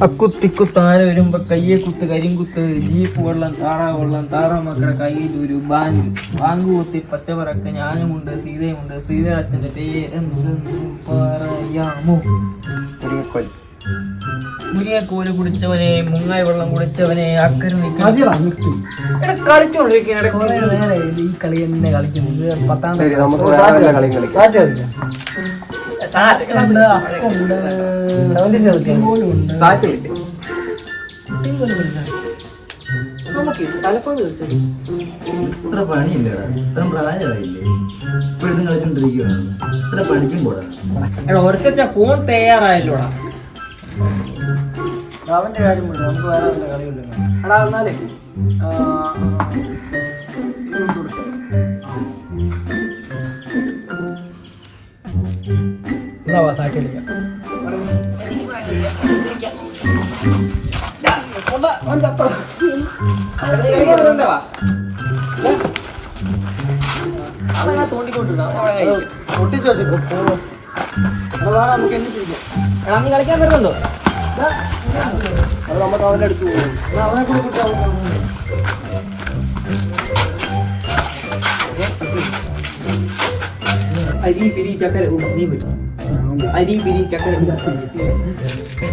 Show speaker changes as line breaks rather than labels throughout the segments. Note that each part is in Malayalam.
അക്കുത്തിക്കുത്താന വരുമ്പോ കയ്യെ കുത്ത് കരിങ്കുത്ത് ജീപ്പ് വെള്ളം താറാ മക്കളുടെ കയ്യിൽ ഒരു ബാങ്ക് കുത്തി പച്ചവറക്ക ഞാനുമുണ്ട് സീതയുമുണ്ട് സീതയുടെ പേരെന്തെന്ന് പറയാമോ? മുരിയക്കോല് കുടിച്ചവനെ മുങ്ങായി വെള്ളം കുടിച്ചവനെ അക്കരെ കളിച്ചോണ്ടിരിക്കുന്ന
ഈ കളി തന്നെ കളിക്കുന്നത് 10ാം
നമുക്ക് തലപ്പോത് കളിച്ചത്
ഇത്ര പണിയില്ല, ഇത്ര പ്രായമായില്ലേ, ഇപ്പോഴും കളിച്ചോണ്ടിരിക്കുകയാണ്. ഇത്ര പണിക്കും പോടാ.
ഓർക്കച്ച ഫോൺ തയ്യാറായല്ലോടാ.
അവന്റെ കാര്യമുണ്ട്, നമുക്ക് വേറെ വല്ല കളിയുണ്ട്. എടാ എന്നാലേ എന്താ സാറ്റ് കളിക്കാം.
പൊട്ടിച്ചു വെച്ചോ നമുക്ക് എന്ത് ചെയ്യാം? നീ കളിക്കാൻ വരുന്നുണ്ടോ?
അത് നമുക്ക് അവൻ്റെ അടുത്ത് പോകും. അവനെ കൊടുത്തിട്ട്
അരി പിരി ചക്കര നീ പോയി. അരി പിരി ചക്കര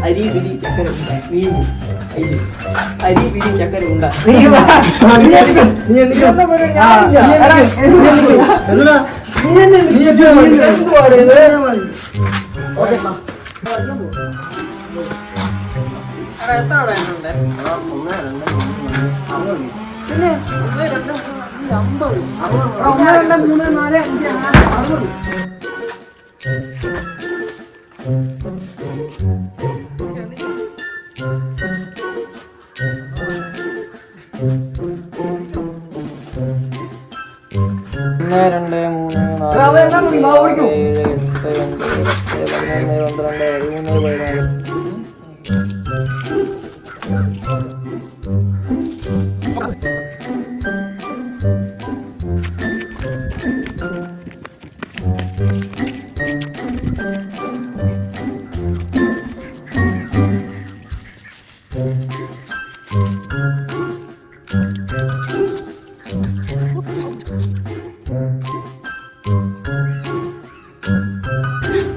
അരി പിരി ചക്കര നീ അരി പിരി ചക്കര ഉണ്ട എത്ര ഉണ്ട്? പിന്നെ 1 2 3 4 60.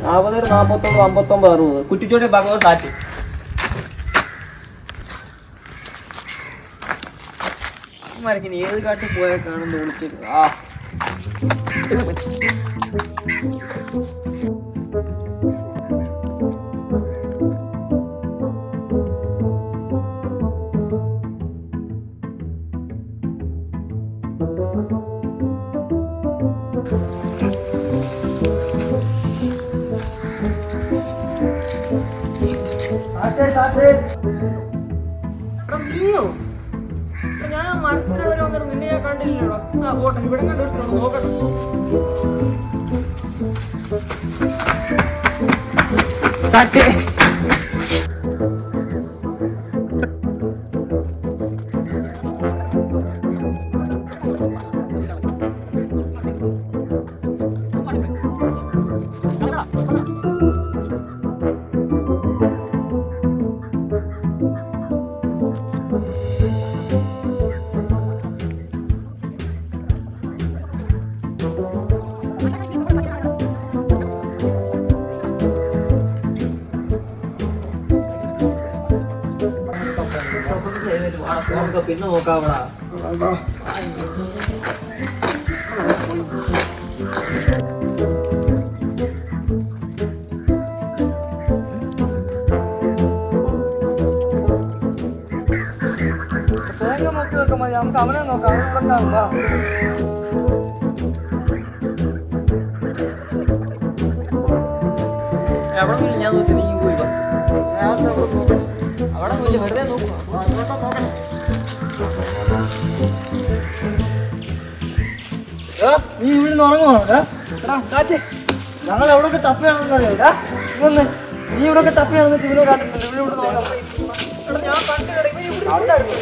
ാ 49 59 60 കുറ്റിച്ചോട്ടി ഭാഗം സാറ്റ്. മരക്കിന് ഏത് കാട്ടിൽ പോയാൽ കാണുന്നു വിളിച്ചത്. നീയോ? ഞാൻ മരത്തിനുള്ളവരോ നിന്നെ ഞാൻ കണ്ടില്ലല്ലോ. പോട്ടെ, ഇവിടെ കണ്ടിട്ടുണ്ടോ നോക്കട്ടെ. പിന്നെ നോക്കാവടാ. തേങ്ങ നോക്കി മതി, നമുക്ക് അവനെ നോക്കാം. അവനെ നോക്കാം. എവിടെ ഞാൻ നോക്കി നീ പോയി അവിടെ പോയില്ല, വെറുതെ നോക്കുക.
നീ ഇവിടുന്ന് ഉറങ്ങുവാണോ? ഞങ്ങൾ എവിടെയൊക്കെ തപ്പിയാണെന്ന് അറിയാം. നീ ഇവിടെയൊക്കെ തപ്പിയാണെന്ന് ഇവിടെ കാട്ടില്ലല്ലോ.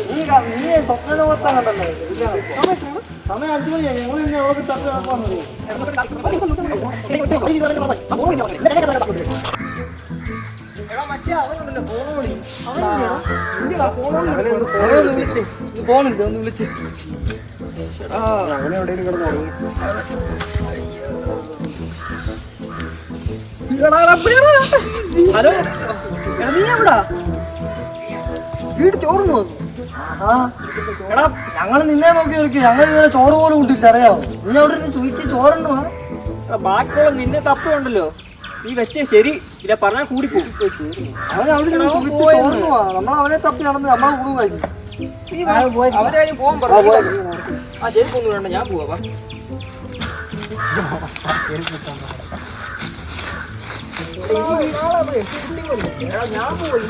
നീ സ്വപ്ന ലോകത്താ കണ്ടല്ലോ. സമയം 5 മണിയായി. ഞങ്ങൾ ഇന്ന് എവിടെയൊക്കെ തപ്പിയാണ് വന്നത്.
എടാ മറ്റേ
ഫോണില്ല ഒന്ന് വിളിച്ച് അങ്ങനെ എവിടെയും കിടന്നു
ഹലോ എടാ നീ എവിടാ വീട് ചോർന്നു വന്നു
എടാ ഞങ്ങള് നിന്നെ നോക്കി നോക്കി ഞങ്ങൾ ഇതുവരെ ചോറ് പോലും കൂട്ടിട്ട് അറിയാവോ നീ അവിടെ നിന്ന് ചോദിച്ച് ചോറുണ്ടോ
ബാക്കിയുള്ള നിന്നെ തപ്പുണ്ടല്ലോ നീ വെച്ചേ ശരി ഇല്ല പറഞ്ഞാൽ കൂടിപ്പോകും
അവൻ അവിടെ നിന്ന് ചോദിച്ച് ചോറുന്നു നമ്മൾ അവനെ തപ്പി നടന്ന് നമ്മളെ കൂടു കഴിഞ്ഞു
അവരാരും പോകാൻ പറഞ്ഞു ആ ജയിപ്പൊന്നും വേണ്ട ഞാൻ പോവാ ഞാൻ പോയി